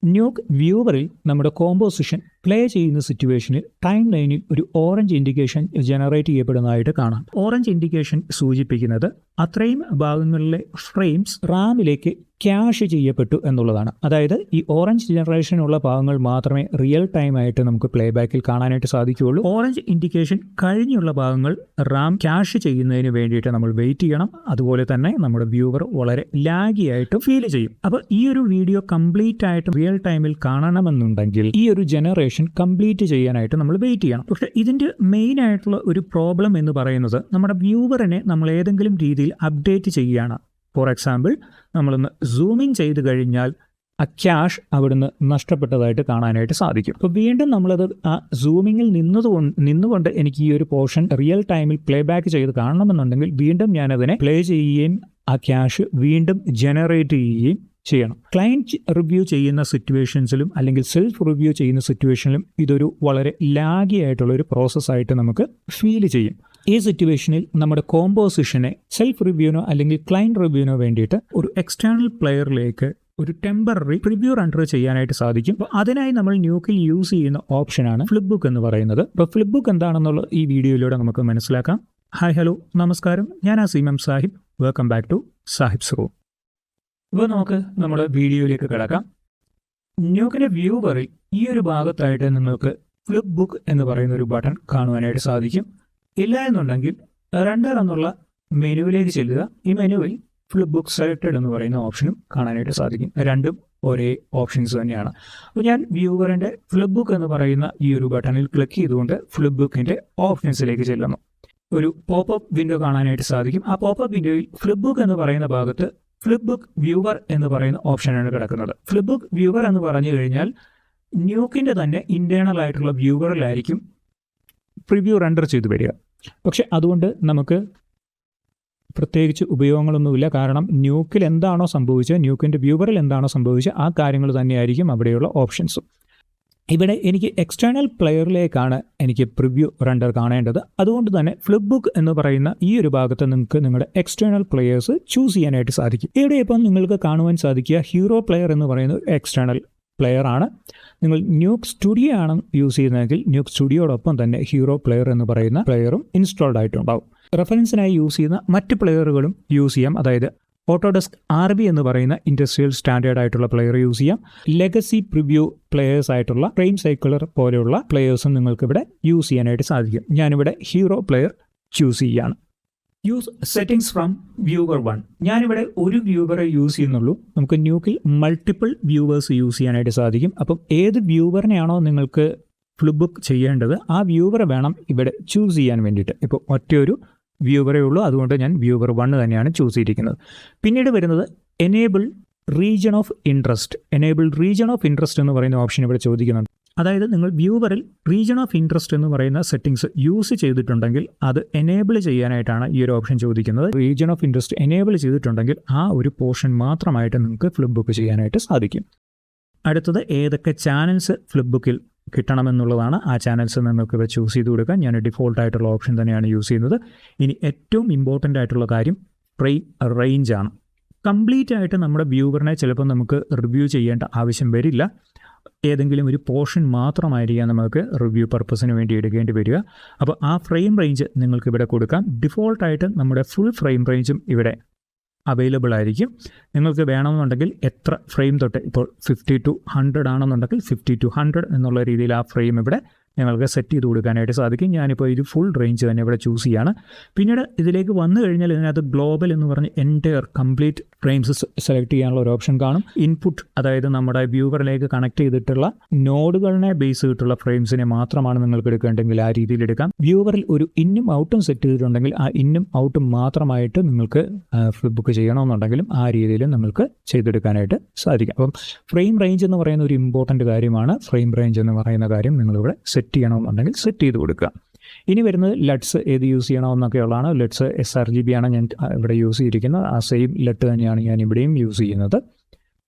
Nook വ്യൂവറിൽ നമ്മുടെ composition play ചെയ്യുന്ന സിറ്റുവേഷനിൽ ടൈം ലൈനിൽ ഒരു ഓറഞ്ച് ഇൻഡിക്കേഷൻ ജനറേറ്റ് ചെയ്യപ്പെടുന്നതായിട്ട് കാണാം. ഓറഞ്ച് ഇൻഡിക്കേഷൻ സൂചിപ്പിക്കുന്നത് അത്രയും ഭാഗങ്ങളിലെ ഫ്രെയിംസ് റാമിലേക്ക് ക്യാഷ് ചെയ്യപ്പെട്ടു എന്നുള്ളതാണ്. അതായത് ഈ ഓറഞ്ച് ജനറേഷനുള്ള ഭാഗങ്ങൾ മാത്രമേ റിയൽ ടൈം ആയിട്ട് നമുക്ക് പ്ലേ ബാക്കിൽ കാണാനായിട്ട് സാധിക്കുകയുള്ളൂ. ഓറഞ്ച് ഇൻഡിക്കേഷൻ കഴിഞ്ഞുള്ള ഭാഗങ്ങൾ റാം ക്യാഷ് ചെയ്യുന്നതിന് വേണ്ടിയിട്ട് നമ്മൾ വെയിറ്റ് ചെയ്യണം. അതുപോലെ തന്നെ നമ്മുടെ വ്യൂവർ വളരെ ലാഗി ആയിട്ട് ഫീൽ ചെയ്യും. അപ്പോൾ ഈ ഒരു വീഡിയോ കംപ്ലീറ്റ് ആയിട്ട് റിയൽ ടൈമിൽ കാണണമെന്നുണ്ടെങ്കിൽ ഈ ഒരു ജനറേഷൻ കംപ്ലീറ്റ് ചെയ്യാനായിട്ട് നമ്മൾ വെയിറ്റ് ചെയ്യണം. പക്ഷേ ഇതിൻ്റെ മെയിൻ ആയിട്ടുള്ള ഒരു പ്രോബ്ലം എന്ന് പറയുന്നത് നമ്മുടെ വ്യൂവറിനെ നമ്മൾ ഏതെങ്കിലും രീതിയിൽ അപ്ഡേറ്റ് ചെയ്യുകയാണ്. ഫോർ എക്സാമ്പിൾ, നമ്മളൊന്ന് സൂമിങ് ചെയ്ത് കഴിഞ്ഞാൽ ആ ക്യാഷ് അവിടുന്ന് നഷ്ടപ്പെട്ടതായിട്ട് കാണാനായിട്ട് സാധിക്കും. അപ്പോൾ വീണ്ടും നമ്മളത് ആ സൂമിങ്ങിൽ നിന്നുകൊണ്ട് എനിക്ക് ഈ ഒരു പോർഷൻ റിയൽ ടൈമിൽ പ്ലേ ബാക്ക് ചെയ്ത് കാണണമെന്നുണ്ടെങ്കിൽ വീണ്ടും ഞാനതിനെ പ്ലേ ചെയ്യുകയും ആ ക്യാഷ് വീണ്ടും ജനറേറ്റ് ചെയ്യുകയും ചെയ്യണം. ക്ലയൻറ്റ് റിവ്യൂ ചെയ്യുന്ന സിറ്റുവേഷൻസിലും അല്ലെങ്കിൽ സെൽഫ് റിവ്യൂ ചെയ്യുന്ന സിറ്റുവേഷനിലും ഇതൊരു വളരെ ലാഗി ആയിട്ടുള്ള ഒരു പ്രോസസ്സായിട്ട് നമുക്ക് ഫീൽ ചെയ്യും. ഈ സിറ്റുവേഷനിൽ നമ്മുടെ കോമ്പോസിഷനെ സെൽഫ് റിവ്യൂനോ അല്ലെങ്കിൽ ക്ലയൻറ്റ് റിവ്യൂനോ വേണ്ടിയിട്ട് ഒരു എക്സ്റ്റേണൽ പ്ലെയറിലേക്ക് ഒരു ടെമ്പററി പ്രിവ്യൂ റണ്ടർ ചെയ്യാനായിട്ട് സാധിക്കും. അപ്പോൾ അതിനായി നമ്മൾ ന്യൂക്കിൽ യൂസ് ചെയ്യുന്ന ഓപ്ഷനാണ് ഫ്ലിപ്പ് ബുക്ക് എന്ന് പറയുന്നത്. അപ്പോൾ ഫ്ലിപ്പ് ബുക്ക് എന്താണെന്നുള്ള ഈ വീഡിയോയിലൂടെ നമുക്ക് മനസ്സിലാക്കാം. ഹായ്, ഹലോ, നമസ്കാരം. ഞാൻ Aseem Sahib. Welcome back to Sahib's room. ഇപ്പോൾ നമുക്ക് നമ്മുടെ വീഡിയോയിലേക്ക് കിടക്കാം. ന്യൂക്കിൻ്റെ വ്യൂവറിൽ ഈ ഒരു ഭാഗത്തായിട്ട് നിങ്ങൾക്ക് ഫ്ലിപ്പ് ബുക്ക് എന്ന് പറയുന്ന ഒരു ബട്ടൺ കാണുവാനായിട്ട് സാധിക്കും. ഇല്ല എന്നുണ്ടെങ്കിൽ റണ്ടർ എന്നുള്ള മെനുവിലേക്ക് ചെല്ലുക. ഈ മെനുവിൽ ഫ്ലിപ്പ് ബുക്ക് സെലക്റ്റഡ് എന്ന് പറയുന്ന ഓപ്ഷനും കാണാനായിട്ട് സാധിക്കും. രണ്ടും ഒരേ ഓപ്ഷൻസ് തന്നെയാണ്. അപ്പോൾ ഞാൻ വ്യൂവറിൻ്റെ ഫ്ലിപ്പ് ബുക്ക് എന്ന് പറയുന്ന ഈ ഒരു ബട്ടണിൽ ക്ലിക്ക് ചെയ്തുകൊണ്ട് ഫ്ലിപ്പ് ബുക്കിൻ്റെ ഓപ്ഷൻസിലേക്ക് ചെല്ലുന്നു. ഒരു പോപ്പപ്പ് വിൻഡോ കാണാനായിട്ട് സാധിക്കും. ആ പോപ്പപ്പ് വിൻഡോയിൽ ഫ്ലിപ്പ് ബുക്ക് എന്ന് പറയുന്ന ഭാഗത്ത് ഫ്ലിപ്പ് ബുക്ക് വ്യൂവർ എന്ന് പറയുന്ന ഓപ്ഷനാണ് കിടക്കുന്നത്. ഫ്ലിപ്പ് ബുക്ക് വ്യൂവർ എന്ന് പറഞ്ഞു കഴിഞ്ഞാൽ ന്യൂക്കിൻ്റെ തന്നെ ഇൻറ്റേർണൽ ആയിട്ടുള്ള വ്യൂവറിലായിരിക്കും പ്രിവ്യൂ റണ്ടർ ചെയ്ത് വരിക. പക്ഷെ അതുകൊണ്ട് നമുക്ക് പ്രത്യേകിച്ച് ഉപയോഗങ്ങളൊന്നുമില്ല. കാരണം ന്യൂക്കിൽ എന്താണോ സംഭവിച്ചത്, ന്യൂക്കിൻ്റെ വ്യൂവറിൽ എന്താണോ സംഭവിച്ചത്, ആ കാര്യങ്ങൾ തന്നെയായിരിക്കും അവിടെയുള്ള ഓപ്ഷൻസും. ഇവിടെ എനിക്ക് എക്സ്റ്റേണൽ പ്ലെയറിലേക്കാണ് എനിക്ക് പ്രിവ്യൂ റണ്ടർ കാണേണ്ടത്. അതുകൊണ്ട് തന്നെ ഫ്ലിപ്പ് ബുക്ക് എന്ന് പറയുന്ന ഈ ഒരു ഭാഗത്ത് നിങ്ങൾക്ക് നിങ്ങളുടെ എക്സ്റ്റേണൽ പ്ലെയേഴ്സ് ചൂസ് ചെയ്യാനായിട്ട് സാധിക്കും. ഇവിടെ ഇപ്പം നിങ്ങൾക്ക് കാണുവാൻ സാധിക്കുക ഹീറോ പ്ലെയർ എന്ന് പറയുന്ന എക്സ്റ്റേണൽ പ്ലെയർ ആണ്. നിങ്ങൾ ന്യൂക്ക് സ്റ്റുഡിയോ ആണ് യൂസ് ചെയ്യുന്നതെങ്കിൽ ന്യൂക്ക് സ്റ്റുഡിയോടൊപ്പം തന്നെ ഹീറോ പ്ലെയർ എന്ന് പറയുന്ന പ്ലെയറും ഇൻസ്റ്റാൾഡ് ആയിട്ടുണ്ടാവും. റെഫറൻസിനായി യൂസ് ചെയ്യുന്ന മറ്റ് പ്ലെയറുകളും യൂസ് ചെയ്യാം. അതായത് ഓട്ടോഡെസ്ക് RB എന്ന് പറയുന്ന ഇൻഡസ്ട്രിയൽ സ്റ്റാൻഡേർഡ് ആയിട്ടുള്ള പ്ലെയർ യൂസ് ചെയ്യാം. ലെഗസി പ്രിവ്യൂ പ്ലെയേഴ്സ് ആയിട്ടുള്ള ഫ്രെയിം സൈക്കിളർ പോലെയുള്ള പ്ലെയേഴ്സും നിങ്ങൾക്ക് ഇവിടെ യൂസ് ചെയ്യാനായിട്ട് സാധിക്കും. ഞാനിവിടെ ഹീറോ പ്ലെയർ ചൂസ് ചെയ്യുകയാണ്. Use settings from viewer 1. ഞാനിവിടെ ഒരു വ്യൂവറെ യൂസ് ചെയ്യുന്നുള്ളൂ. നമുക്ക് ന്യൂക്കിൽ മൾട്ടിപ്പിൾ വ്യൂവേഴ്സ് യൂസ് ചെയ്യാനായിട്ട് സാധിക്കും. അപ്പം ഏത് വ്യൂവറിനെയാണോ നിങ്ങൾക്ക് ഫ്ലിപ്പ് ബുക്ക് ചെയ്യേണ്ടത് ആ വ്യൂവറെ വേണം ഇവിടെ ചൂസ് ചെയ്യാൻ വേണ്ടിയിട്ട്. ഇപ്പോൾ ഒറ്റയൊരു വ്യൂവറേ ഉള്ളൂ, അതുകൊണ്ട് ഞാൻ വ്യൂവർ 1 തന്നെയാണ് ചൂസ് ചെയ്തിരിക്കുന്നത്. പിന്നീട് വരുന്നത് enable region of interest. Enable region of interest എന്ന് പറയുന്ന ഓപ്ഷൻ ഇവിടെ ചോദിക്കുന്നുണ്ട്. അതായത് നിങ്ങൾ വ്യൂവറിൽ റീജിയൺ ഓഫ് ഇൻട്രസ്റ്റ് എന്ന് പറയുന്ന സെറ്റിംഗ്സ് യൂസ് ചെയ്തിട്ടുണ്ടെങ്കിൽ അത് എനേബിൾ ചെയ്യാനായിട്ടാണ് ഈ ഒരു ഓപ്ഷൻ ചോദിക്കുന്നത്. റീജിയൺ ഓഫ് ഇൻട്രസ്റ്റ് എനേബിൾ ചെയ്തിട്ടുണ്ടെങ്കിൽ ആ ഒരു പോർഷൻ മാത്രമായിട്ട് നിങ്ങൾക്ക് ഫ്ലിപ്പ് ബുക്ക് ചെയ്യാനായിട്ട് സാധിക്കും. അടുത്തത് ഏതൊക്കെ ചാനൽസ് ഫ്ലിപ്പ് ബുക്കിൽ കിട്ടണമെന്നുള്ളതാണ്. ആ ചാനൽസ് നിങ്ങൾക്ക് ഇവിടെ ചൂസ് ചെയ്ത് കൊടുക്കാൻ. ഞാൻ ഡിഫോൾട്ടായിട്ടുള്ള ഓപ്ഷൻ തന്നെയാണ് യൂസ് ചെയ്യുന്നത്. ഇനി ഏറ്റവും ഇമ്പോർട്ടൻ്റ് ആയിട്ടുള്ള കാര്യം ഫ്രെയിം റേഞ്ചാണ്. കംപ്ലീറ്റ് ആയിട്ട് നമ്മുടെ വ്യൂവറിനെ ചിലപ്പോൾ നമുക്ക് റിവ്യൂ ചെയ്യേണ്ട ആവശ്യം വരില്ല. ഏതെങ്കിലും ഒരു പോർഷൻ മാത്രമായിരിക്കാം നമുക്ക് റിവ്യൂ പർപ്പസിന് വേണ്ടി എടുക്കേണ്ടി വരിക. അപ്പോൾ ആ ഫ്രെയിം റേഞ്ച് നിങ്ങൾക്ക് ഇവിടെ കൊടുക്കാം. ഡിഫോൾട്ടായിട്ട് നമ്മുടെ ഫുൾ ഫ്രെയിം റേഞ്ചും ഇവിടെ അവൈലബിൾ ആയിരിക്കും. നിങ്ങൾക്ക് വേണമെന്നുണ്ടെങ്കിൽ എത്ര ഫ്രെയിം തൊട്ട്, ഇപ്പോൾ 50 to 100 ആണെന്നുണ്ടെങ്കിൽ 50 to 100 എന്നുള്ള രീതിയിൽ ആ ഫ്രെയിം ഇവിടെ നിങ്ങൾക്ക് സെറ്റ് ചെയ്ത് കൊടുക്കാനായിട്ട് സാധിക്കും. ഞാനിപ്പോൾ ഇത് ഫുൾ റേഞ്ച് തന്നെ ഇവിടെ ചൂസ് ചെയ്യാണ്. പിന്നീട് ഇതിലേക്ക് വന്നു കഴിഞ്ഞാൽ ഇതിനകത്ത് ഗ്ലോബൽ എന്ന് പറഞ്ഞ് എൻറ്റയർ കംപ്ലീറ്റ് ഫ്രെയിംസ് സെലക്ട് ചെയ്യാനുള്ള ഒരു ഓപ്ഷൻ കാണും. ഇൻപുട്ട്, അതായത് നമ്മുടെ വ്യൂവറിലേക്ക് കണക്ട് ചെയ്തിട്ടുള്ള നോഡുകളിനെ ബേസ് ചെയ്തിട്ടുള്ള ഫ്രെയിംസിനെ മാത്രമാണ് നിങ്ങൾക്ക് എടുക്കേണ്ടെങ്കിൽ ആ രീതിയിൽ എടുക്കാം. വ്യൂവറിൽ ഒരു ഇന്നും ഔട്ടും സെറ്റ് ചെയ്തിട്ടുണ്ടെങ്കിൽ ആ ഇന്നും ഔട്ടും മാത്രമായിട്ട് നിങ്ങൾക്ക് ഫ്ലിപ്പ് ബുക്ക് ചെയ്യണമെന്നുണ്ടെങ്കിലും ആ രീതിയിൽ നിങ്ങൾക്ക് ചെയ്തെടുക്കാനായിട്ട് സാധിക്കും. അപ്പം ഫ്രെയിം റേഞ്ച് എന്ന് പറയുന്ന ഒരു ഇമ്പോർട്ടൻ്റ് കാര്യമാണ്. ഫ്രെയിം റേഞ്ച് എന്ന് പറയുന്ന കാര്യം നിങ്ങളിവിടെ സെറ്റ് ചെയ്യണമെന്നുണ്ടെങ്കിൽ സെറ്റ് ചെയ്ത് കൊടുക്കുക. ഇനി വരുന്നത് ലട്സ് ഏത് യൂസ് ചെയ്യണമെന്നൊക്കെയുള്ളതാണ്. ലട്സ് sRGB ആണ് ഞാൻ ഇവിടെ യൂസ് ചെയ്തിരിക്കുന്നത്. ആ സെയിം ലട്ട് തന്നെയാണ് ഞാൻ ഇവിടെയും യൂസ് ചെയ്യുന്നത്.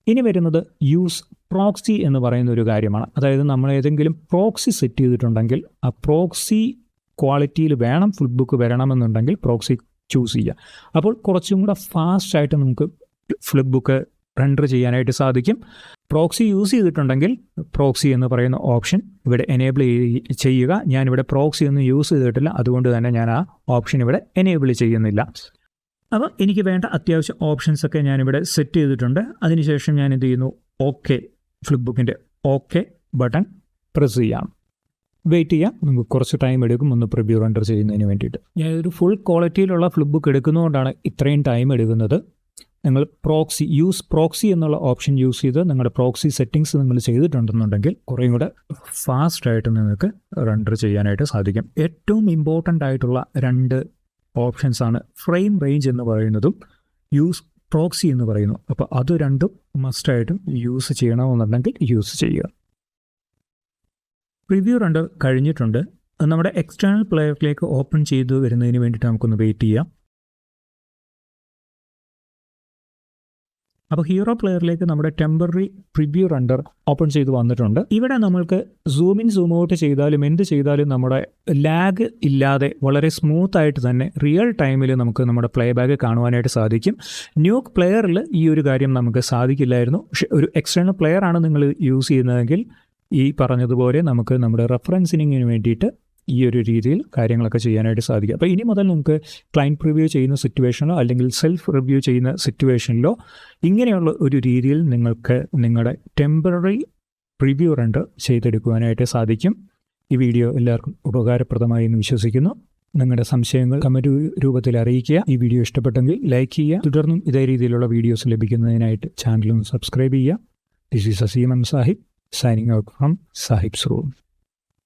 ഇനി വരുന്നത് യൂസ് പ്രോക്സി എന്ന് പറയുന്ന ഒരു കാര്യമാണ്. അതായത് നമ്മൾ ഏതെങ്കിലും പ്രോക്സി സെറ്റ് ചെയ്തിട്ടുണ്ടെങ്കിൽ ആ പ്രോക്സി ക്വാളിറ്റിയിൽ വേണം ഫ്ലിപ്പ് ബുക്ക് വരണമെന്നുണ്ടെങ്കിൽ പ്രോക്സി ചൂസ് ചെയ്യുക. അപ്പോൾ കുറച്ചും കൂടെ ഫാസ്റ്റായിട്ട് നമുക്ക് ഫ്ലിപ്പ് ബുക്ക് റെൻഡർ ചെയ്യാനായിട്ട് സാധിക്കും. പ്രോക്സി യൂസ് ചെയ്തിട്ടുണ്ടെങ്കിൽ പ്രോക്സി എന്ന് പറയുന്ന ഓപ്ഷൻ ഇവിടെ എനേബിൾ ചെയ്യുക. ഞാനിവിടെ പ്രോക്സി ഒന്നും യൂസ് ചെയ്തിട്ടില്ല, അതുകൊണ്ട് തന്നെ ഞാൻ ആ ഓപ്ഷൻ ഇവിടെ എനേബിൾ ചെയ്യുന്നില്ല. അപ്പോൾ എനിക്ക് വേണ്ട അത്യാവശ്യം ഓപ്ഷൻസൊക്കെ ഞാനിവിടെ സെറ്റ് ചെയ്തിട്ടുണ്ട്. അതിനുശേഷം ഞാൻ എന്ത് ചെയ്യുന്നു, ഓക്കെ, ഫ്ലിപ്പ് ബുക്കിൻ്റെ ഓക്കെ ബട്ടൺ പ്രസ് ചെയ്യാം. വെയിറ്റ് ചെയ്യാം, നമുക്ക് കുറച്ച് ടൈം എടുക്കും ഒന്ന് പ്രിവ്യൂ റെൻഡർ ചെയ്യുന്നതിന് വേണ്ടിയിട്ട്. ഞാനൊരു ഫുൾ ക്വാളിറ്റിയിലുള്ള ഫ്ലിപ്പ് ബുക്ക് എടുക്കുന്നതുകൊണ്ടാണ് ഇത്രയും ടൈം എടുക്കുന്നത്. നിങ്ങൾ പ്രോക്സി എന്നുള്ള ഓപ്ഷൻ യൂസ് ചെയ്ത് നിങ്ങളുടെ പ്രോക്സി സെറ്റിങ്സ് നിങ്ങൾ ചെയ്തിട്ടുണ്ടെന്നുണ്ടെങ്കിൽ കുറേയും കൂടെ ഫാസ്റ്റായിട്ട് നിങ്ങൾക്ക് റെൻഡർ ചെയ്യാനായിട്ട് സാധിക്കും. ഏറ്റവും ഇമ്പോർട്ടൻ്റ് ആയിട്ടുള്ള 2 ഓപ്ഷൻസാണ് ഫ്രെയിം റേഞ്ച് എന്ന് പറയുന്നതും പ്രോക്സി എന്ന് പറയുന്നു. അപ്പോൾ അത് രണ്ടും മസ്റ്റായിട്ടും യൂസ് ചെയ്യണമെന്നുണ്ടെങ്കിൽ യൂസ് ചെയ്യുക. പ്രിവ്യൂ റെൻഡർ കഴിഞ്ഞിട്ടുണ്ട്. നമ്മുടെ എക്സ്റ്റേണൽ പ്ലെയറിലേക്ക് ഓപ്പൺ ചെയ്ത് വരുന്നതിന് വേണ്ടിയിട്ട് നമുക്കൊന്ന് വെയിറ്റ് ചെയ്യാം. അപ്പോൾ ഹീറോ പ്ലെയറിലേക്ക് നമ്മുടെ ടെമ്പററി പ്രിവ്യൂ റെൻഡർ ഓപ്പൺ ചെയ്ത് വന്നിട്ടുണ്ട്. ഇവിടെ നമ്മൾക്ക് സൂം ഇൻ സൂം ഔട്ട് ചെയ്താലും എന്ത് ചെയ്താലും നമ്മുടെ ലാഗ് ഇല്ലാതെ വളരെ സ്മൂത്തായിട്ട് തന്നെ റിയൽ ടൈമിൽ നമുക്ക് നമ്മുടെ പ്ലേ ബാക്ക് കാണുവാനായിട്ട് സാധിക്കും. ന്യൂക്ക് പ്ലെയറിൽ ഈ ഒരു കാര്യം നമുക്ക് സാധിക്കില്ലായിരുന്നു. പക്ഷേ ഒരു എക്സ്റ്റേണൽ പ്ലെയർ ആണ് നിങ്ങൾ യൂസ് ചെയ്യുന്നതെങ്കിൽ ഈ പറഞ്ഞതുപോലെ നമുക്ക് നമ്മുടെ റെഫറൻസിങ്ങിന് വേണ്ടിയിട്ട് ഈ ഒരു രീതിയിൽ കാര്യങ്ങളൊക്കെ ചെയ്യാനായിട്ട് സാധിക്കും. അപ്പോൾ ഇനി മുതൽ നമുക്ക് ക്ലയൻറ്റ് പ്രിവ്യൂ ചെയ്യുന്ന സിറ്റുവേഷനിലോ അല്ലെങ്കിൽ സെൽഫ് റിവ്യൂ ചെയ്യുന്ന സിറ്റുവേഷനിലോ ഇങ്ങനെയുള്ള ഒരു രീതിയിൽ നിങ്ങൾക്ക് നിങ്ങളുടെ ടെമ്പററി പ്രിവ്യൂ റെൻഡർ ചെയ്തെടുക്കുവാനായിട്ട് സാധിക്കും. ഈ വീഡിയോ എല്ലാവർക്കും ഉപകാരപ്രദമായി എന്ന് വിശ്വസിക്കുന്നു. നിങ്ങളുടെ സംശയങ്ങൾ കമൻറ്റ് രൂപത്തിൽ അറിയിക്കുക. ഈ വീഡിയോ ഇഷ്ടപ്പെട്ടെങ്കിൽ ലൈക്ക് ചെയ്യുക. തുടർന്നും ഇതേ രീതിയിലുള്ള വീഡിയോസ് ലഭിക്കുന്നതിനായിട്ട് ചാനലൊന്ന് സബ്സ്ക്രൈബ് ചെയ്യുക. This is Azeem Sahib signing out from Sahib's Room.